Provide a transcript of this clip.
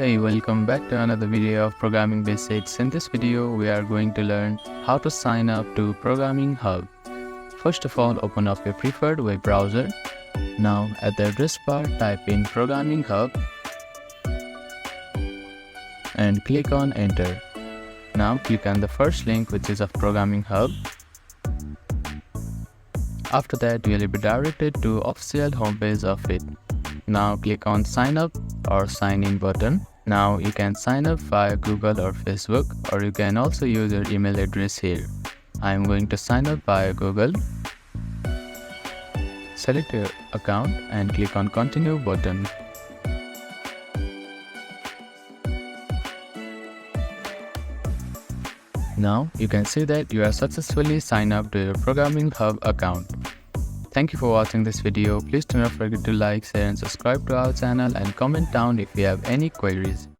Hey, welcome back to another video of Programming Basics. In this video, we are going to learn how to sign up to Programming Hub. First of all, open up your preferred web browser. Now, at the address bar, type in Programming Hub and click on Enter. Now, click on the first link, which is of Programming Hub. After that, you will be directed to official homepage of it. Now, click on Sign Up or Sign In button. Now you can sign up via Google or Facebook, or you can also use your email address here. I am going to sign up via Google. Select your account and click on Continue button. Now you can see that you are successfully signed up to your Programming Hub account. Thank you for watching this video. Please do not forget to like, share and subscribe to our channel and comment down if you have any queries.